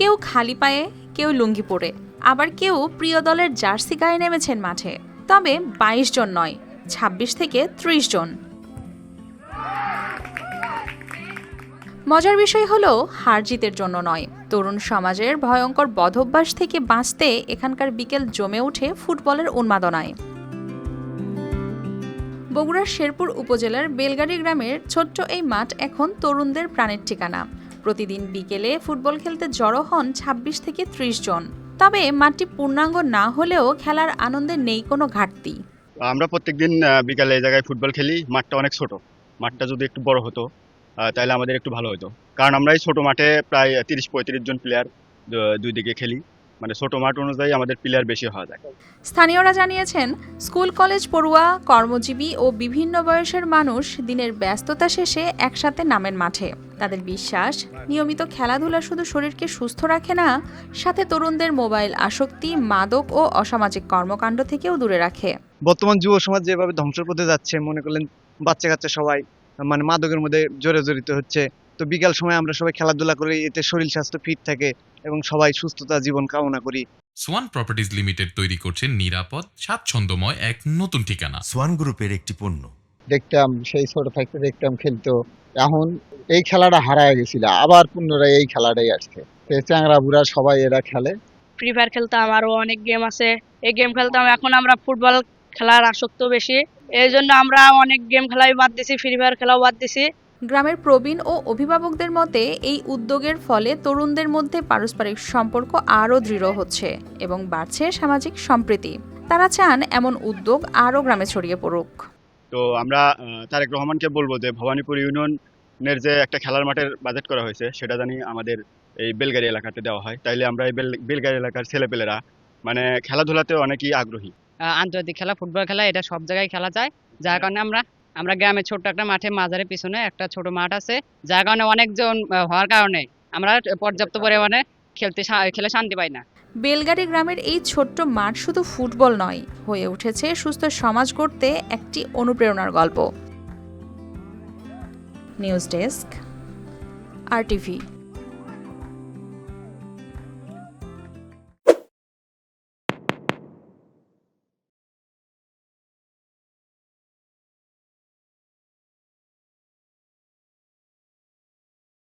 কেউ খালি পায়ে, কেউ লুঙ্গি পরে, আবার কেউ প্রিয় দলের জার্সি গায়ে নেমেছেন মাঠে। তবে ২২ জন নয়, ২৬ থেকে ৩০ জন। মজার বিষয় হলো হার জিতের জন্য নয়, তরুণ সমাজের ভয়ঙ্কর বদভ্যাস থেকে বাঁচতে এখানকার বিকেল জমে ওঠে ফুটবলের উন্মাদনায়। বগুড়ার শেরপুর উপজেলার বেলগাড়ি গ্রামের ছোট্ট এই মাঠ এখন তরুণদের প্রাণের ঠিকানা। প্রতিদিন বিকেলে ফুটবল খেলতে জড়ো হন ২৬ থেকে ৩০ জন। তবে মাঠটি পূর্ণাঙ্গ না হলেও খেলার আনন্দে নেই কোনো ঘাটতি। আমরা প্রত্যেকদিন বিকালে এই জায়গায় ফুটবল খেলি। মাঠটা অনেক ছোট, মাঠটা যদি একটু বড় হতো তাহলে আমাদের একটু ভালো হতো, কারণ আমরা এই ছোট মাঠে প্রায় ৩০-৩৫ জন প্লেয়ার দুই দিকে খেলি। মানে ছোট মাঠ অনুযায়ী আমাদের প্লেয়ার বেশি হওয়া যায়। স্থানীয়রা জানিয়েছেন, স্কুল কলেজ পড়ুয়া, কর্মজীবী ও বিভিন্ন বয়সের মানুষ দিনের ব্যস্ততা শেষে একসাথে নামেন মাঠে। তাদের বিশ্বাস, নিয়মিত খেলাধুলা শুধু শরীরকে সুস্থ রাখে না, সাথে তরুণদের মোবাইল আসক্তি, মাদক ও অসামাজিক কর্মকাণ্ড থেকেও দূরে রাখে। বর্তমান যুব সমাজ যেভাবে ধ্বংসের পথে যাচ্ছে, মনে করলেন বাচ্চা কাচ্চা সবাই মানে মাদকের মধ্যে জড়িত হচ্ছে। তো বিকাল সময় আমরা সবাই খেলাধুলা করি, এতে শরীর স্বাস্থ্য ফিট থাকে এবং সবাই সুস্থতা জীবন কামনা করি। সোয়ান প্রপার্টিজ লিমিটেড তৈরি করছে নিরাপদ, স্বাচ্ছন্দ্যময় এক নতুন ঠিকানা। সোয়ান গ্রুপের একটি পণ্য। দেখতাম, সেই ছোট থাকতে দেখতাম খেলতো। এখন এই খেলাটা হারায় গেছিল, আবার পুনরায় এই খেলাটাই আসছে। চ্যাংরা বুড়া সবাই এরা খেলে। ফ্রি ফায়ার খেলতাম, আরো অনেক গেম আছে, এই গেম খেলতাম। এখন আমরা ফুটবল খেলার আসক্ত বেশি, এই জন্য আমরা অনেক গেম খেলাই বাদ দিছি, ফ্রি ফায়ার খেলাও বাদ দিছি। গ্রামের প্রবীণ ও অভিভাবকদের মতে এই উদ্যোগের ফলে তরুণদের মধ্যে পারস্পরিক সম্পর্ক আরও দৃঢ় হচ্ছে এবং বাড়ছে সামাজিক সম্প্রীতি। তারা চান এমন উদ্যোগ আরও গ্রামে ছড়িয়ে পড়ুক। তো আমরা তারেক রহমানকে বলবো যে ভবানীপুর ইউনিয়নের যে একটা খেলার মাঠের বাজেট করা হয়েছে, সেটা জানি আমাদের এই বেলগাড়ি এলাকাতে দেওয়া হয়। তাইলে আমরা এই বেলগাড়ি এলাকার ছেলেপেলেরা মানে খেলাধুলাতে অনেকই আগ্রহী। আন্তর্জাতিক খেলা, ফুটবল খেলা, এটা সব জায়গায় খেলা যায়। যার কারণে আমরা গ্রামে ছোট্ট একটা মাঠে মাঝারের পিছনে একটা ছোট মাঠ আছে, যার কারণে অনেকজন হওয়ার কারণে আমরা পর্যাপ্ত পরিমাণে খেলে শান্তি পাই না। বেলগাড়ি গ্রামের এই ছোট্ট মাঠ শুধু ফুটবল নয়, হয়ে উঠেছে সুস্থ সমাজ গড়তে একটি অনুপ্রেরণার গল্প। News desk, RTV।